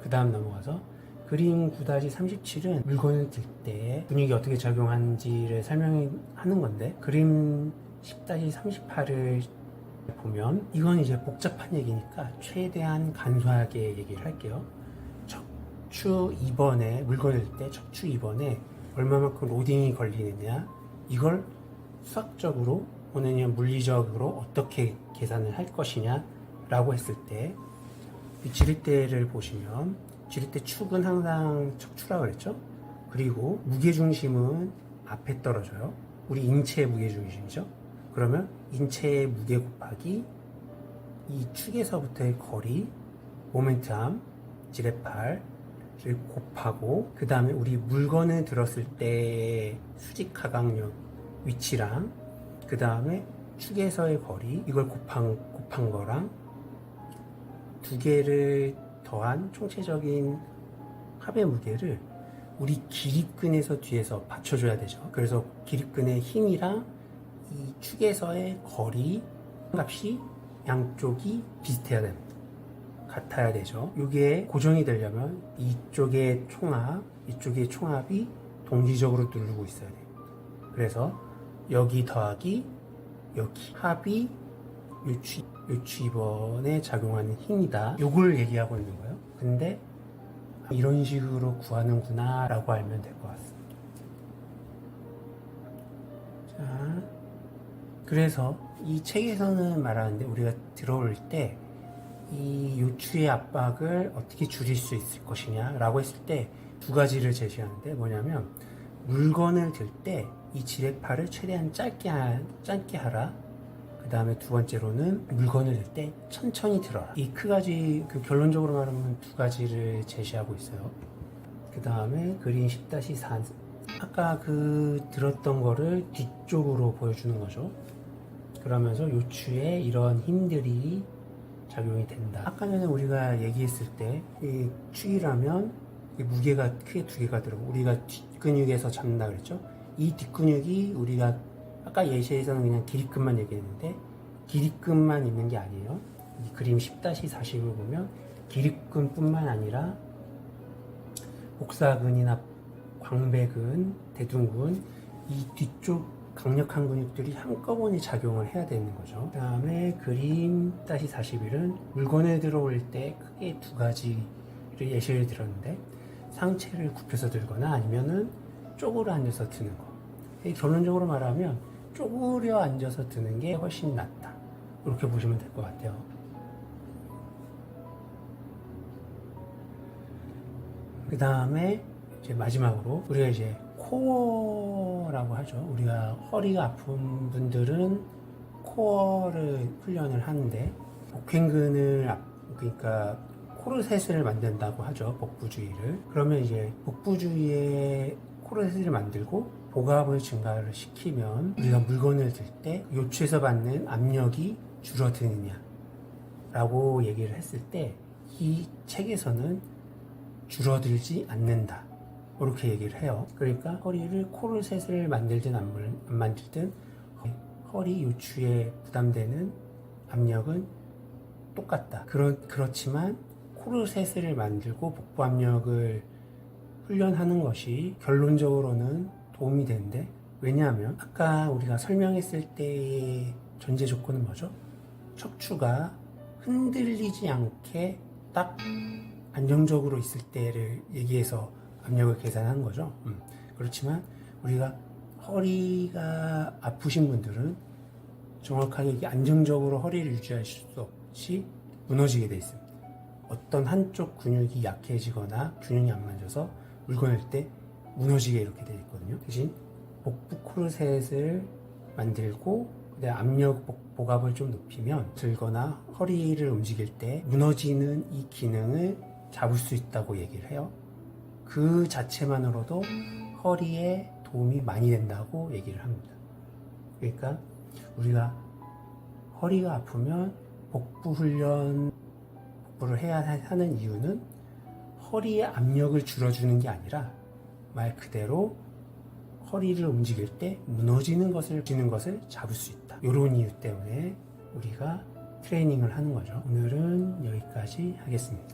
그 다음 넘어가서 그림 9-37은 물건을 들 때 근육이 어떻게 작용하는지를 설명하는 건데, 그림 10-38을 보면 이건 이제 복잡한 얘기니까 최대한 간소하게 얘기를 할게요. 척추 2번에 물건을 들 때 척추 2번에 얼마만큼 로딩이 걸리느냐, 이걸 수학적으로 혹은 물리적으로 어떻게 계산을 할 것이냐 라고 했을 때, 이 지렛대를 보시면 지렛대 축은 항상 척추라고 그랬죠. 그리고 무게중심은 앞에 떨어져요. 우리 인체의 무게중심이죠. 그러면 인체의 무게 곱하기 이 축에서부터의 거리, 모멘트암, 지렛발을 곱하고, 그 다음에 우리 물건을 들었을 때 수직하강력 위치랑 그 다음에 축에서의 거리, 이걸 곱한 거랑 두 개를 더한 총체적인 합의 무게를 우리 기립근에서 뒤에서 받쳐줘야 되죠. 그래서 기립근의 힘이랑 이 축에서의 거리 값이 양쪽이 비슷해야 됩니다. 같아야 되죠. 이게 고정이 되려면 이쪽의 총합, 이쪽의 총합이 동시적으로 누르고 있어야 돼요. 그래서 여기 더하기 여기 합이 요추 2번에 작용하는 힘이다. 요걸 얘기하고 있는 거예요. 근데 이런 식으로 구하는구나 라고 알면 될 것 같습니다. 자, 그래서 이 책에서는 말하는데, 우리가 들어올 때 이 요추의 압박을 어떻게 줄일 수 있을 것이냐 라고 했을 때 두 가지를 제시하는데, 뭐냐면 물건을 들 때 이 지렛발을 최대한 짧게 하라. 그 다음에 두 번째로는 물건을 들 때 천천히 들어라. 이 결론적으로 말하면 두 가지를 제시하고 있어요. 그 다음에 그림 10-4, 아까 들었던 거를 뒤쪽으로 보여주는 거죠. 그러면서 요추에 이런 힘들이 작용이 된다. 아까 전에 우리가 얘기했을 때 이 축이라면 이 무게가 크게 두 개가 들어오고, 우리가 뒷근육에서 잡는다 그랬죠. 이 뒷근육이 우리가 아까 예시에서는 그냥 기립근만 얘기했는데, 기립근만 있는 게 아니에요. 이 그림 10-40을 보면 기립근뿐만 아니라 복사근이나 광배근, 대둔근, 이 뒤쪽 강력한 근육들이 한꺼번에 작용을 해야 되는 거죠. 그 다음에 그림 41은 물건에 들어올 때 크게 두 가지를 예시를 들었는데, 상체를 굽혀서 들거나 아니면은 쪼그려 앉아서 드는 거. 결론적으로 말하면 쪼그려 앉아서 드는 게 훨씬 낫다. 이렇게 보시면 될 것 같아요. 그 다음에 이제 마지막으로 우리가 이제 코어라고 하죠. 우리가 허리가 아픈 분들은 코어를 훈련을 하는데, 그러니까 코르셋을 만든다고 하죠. 복부주의를. 그러면 이제 복부주의에 코르셋을 만들고 복압을 증가를 시키면 우리가 물건을 들 때 요추에서 받는 압력이 줄어드느냐 라고 얘기를 했을 때, 이 책에서는 줄어들지 않는다 이렇게 얘기를 해요. 그러니까 허리를 코르셋을 만들든 안 만들든 허리 요추에 부담되는 압력은 똑같다. 그렇지만 코르셋을 만들고 복부 압력을 훈련하는 것이 결론적으로는 도움이 되는데, 왜냐하면 아까 우리가 설명했을 때의 전제 조건은 뭐죠? 척추가 흔들리지 않게 딱 안정적으로 있을 때를 얘기해서 압력을 계산한 거죠. 그렇지만 우리가 허리가 아프신 분들은 정확하게 이게 안정적으로 허리를 유지할 수 없이 무너지게 돼 있습니다. 어떤 한쪽 근육이 약해지거나 균형이 안 맞아서 물건을 들 때 무너지게 이렇게 돼 있거든요. 대신 복부 코르셋을 만들고 압력 복압을 좀 높이면 들거나 허리를 움직일 때 무너지는 이 기능을 잡을 수 있다고 얘기를 해요. 그 자체만으로도 허리에 도움이 많이 된다고 얘기를 합니다. 그러니까 우리가 허리가 아프면 복부를 해야 하는 이유는 허리의 압력을 줄여주는 게 아니라 말 그대로 허리를 움직일 때 무너지는 것을 잡을 수 있다. 이런 이유 때문에 우리가 트레이닝을 하는 거죠. 오늘은 여기까지 하겠습니다.